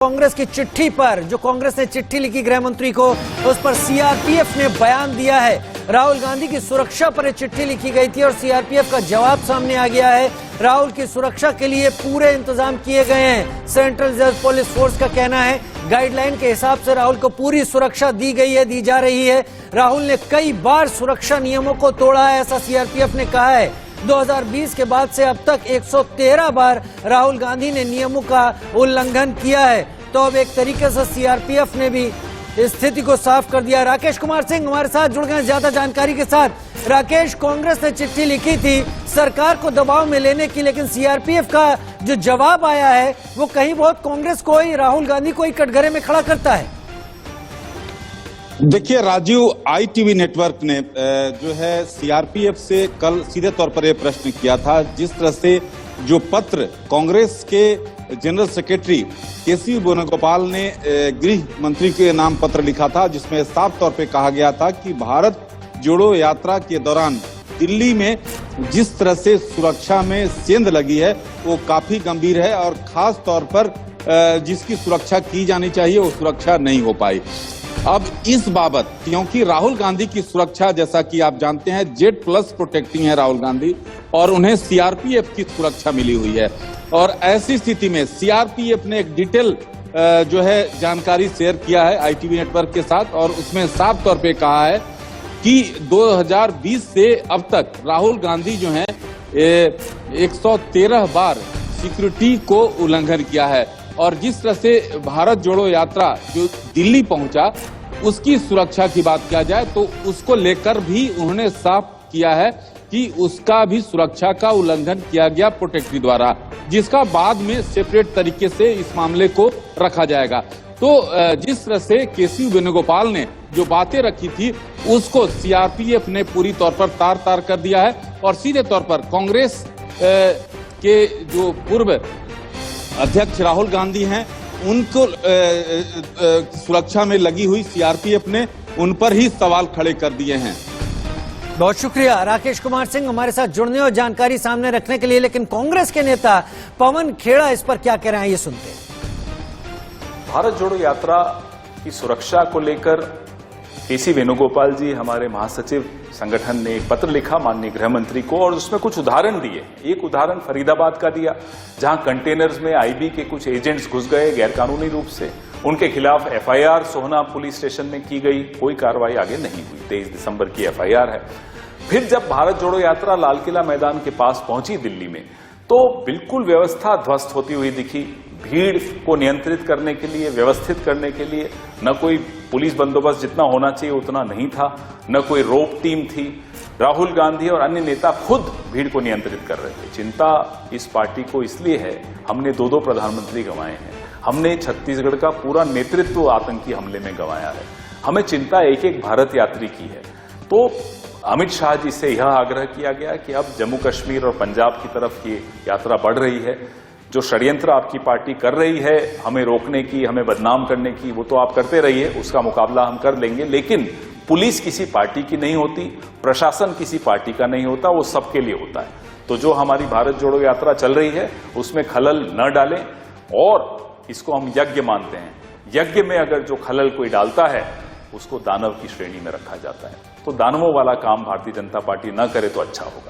कांग्रेस की चिट्ठी पर, जो कांग्रेस ने चिट्ठी लिखी गृह मंत्री को, उस पर सीआरपीएफ ने बयान दिया है। राहुल गांधी की सुरक्षा पर यह चिट्ठी लिखी गई थी और सीआरपीएफ का जवाब सामने आ गया है। राहुल की सुरक्षा के लिए पूरे इंतजाम किए गए हैं। सेंट्रल रिजर्व पुलिस फोर्स का कहना है गाइडलाइन के हिसाब से राहुल को पूरी सुरक्षा दी गई है, दी जा रही है। राहुल ने कई बार सुरक्षा नियमों को तोड़ा है, ऐसा सीआरपीएफ ने कहा है। 2020 के बाद से अब तक 113 बार राहुल गांधी ने नियमों का उल्लंघन किया है। तो अब एक तरीके से सीआरपीएफ ने भी स्थिति को साफ कर दिया। राकेश कुमार सिंह हमारे साथ जुड़ गए ज्यादा जानकारी के साथ। राकेश, कांग्रेस ने चिट्ठी लिखी थी सरकार को दबाव में लेने की, लेकिन सीआरपीएफ का जो जवाब आया है वो कहीं बहुत कांग्रेस को ही, राहुल गांधी को ही कटघरे में खड़ा करता है। देखिए राजीव, ITV नेटवर्क ने जो है सीआरपीएफ से कल सीधे तौर पर यह प्रश्न किया था। जिस तरह से जो पत्र कांग्रेस के जनरल सेक्रेटरी केसी वेणुगोपाल ने गृह मंत्री के नाम पत्र लिखा था, जिसमें साफ तौर पे कहा गया था कि भारत जोड़ो यात्रा के दौरान दिल्ली में जिस तरह से सुरक्षा में सेंध लगी है वो काफी गंभीर है और खास तौर पर जिसकी सुरक्षा की जानी चाहिए वो सुरक्षा नहीं हो पाई। अब इस बाबत, क्योंकि राहुल गांधी की सुरक्षा जैसा कि आप जानते हैं Z+ प्रोटेक्टिंग है राहुल गांधी, और उन्हें सीआरपीएफ की सुरक्षा मिली हुई है, और ऐसी स्थिति में सीआरपीएफ ने एक डिटेल जो है जानकारी शेयर किया है ITV नेटवर्क के साथ, और उसमें साफ तौर पे कहा है कि 2020 से अब तक राहुल गांधी जो है 113 बार सिक्योरिटी को उल्लंघन किया है, और जिस तरह से भारत जोड़ो यात्रा जो दिल्ली पहुंचा उसकी सुरक्षा की बात किया जाए तो उसको लेकर भी उन्होंने साफ किया है कि उसका भी सुरक्षा का उल्लंघन किया गया प्रोटेक्टरी द्वारा, जिसका बाद में सेपरेट तरीके से इस मामले को रखा जाएगा। तो जिस तरह से केसी वेणुगोपाल ने जो बातें रखी थी उसको सीआरपीएफ ने पूरी तौर पर तार तार कर दिया है, और सीधे तौर पर कांग्रेस के जो पूर्व अध्यक्ष राहुल गांधी हैं उनको सुरक्षा में लगी हुई सीआरपीएफ ने उन पर ही सवाल खड़े कर दिए हैं। बहुत शुक्रिया राकेश कुमार सिंह हमारे साथ जुड़ने और जानकारी सामने रखने के लिए। लेकिन कांग्रेस के नेता पवन खेड़ा इस पर क्या कह रहे हैं, ये सुनते हैं। भारत जोड़ो यात्रा की सुरक्षा को लेकर केसी वेणुगोपाल जी, हमारे महासचिव संगठन ने एक पत्र लिखा माननीय गृह मंत्री को, और उसमें कुछ उदाहरण दिए। एक उदाहरण फरीदाबाद का दिया, जहां कंटेनर्स में IB के कुछ एजेंट्स घुस गए गैरकानूनी रूप से। उनके खिलाफ FIR सोहना पुलिस स्टेशन में की गई, कोई कार्रवाई आगे नहीं हुई। 23 दिसंबर की FIR है। फिर जब भारत जोड़ो यात्रा लाल किला मैदान के पास पहुंची दिल्ली में, तो बिल्कुल व्यवस्था ध्वस्त होती हुई दिखी। भीड़ को नियंत्रित करने के लिए, व्यवस्थित करने के लिए न कोई पुलिस बंदोबस्त जितना होना चाहिए उतना नहीं था, न कोई रोप टीम थी। राहुल गांधी और अन्य नेता खुद भीड़ को नियंत्रित कर रहे थे। चिंता इस पार्टी को इसलिए है, हमने 2 प्रधानमंत्री गंवाए हैं, हमने छत्तीसगढ़ का पूरा नेतृत्व आतंकी हमले में गंवाया है, हमें चिंता एक एक भारत यात्री की है। तो अमित शाह जी से यह आग्रह किया गया कि अब जम्मू कश्मीर और पंजाब की तरफ ये यात्रा बढ़ रही है। जो षड्यंत्र आपकी पार्टी कर रही है हमें रोकने की, हमें बदनाम करने की, वो तो आप करते रहिए, उसका मुकाबला हम कर लेंगे। लेकिन पुलिस किसी पार्टी की नहीं होती, प्रशासन किसी पार्टी का नहीं होता, वो सबके लिए होता है। तो जो हमारी भारत जोड़ो यात्रा चल रही है उसमें खलल न डालें, और इसको हम यज्ञ मानते हैं। यज्ञ में अगर जो खलल कोई डालता है उसको दानव की श्रेणी में रखा जाता है। तो दानवों वाला काम भारतीय जनता पार्टी न करे तो अच्छा होगा।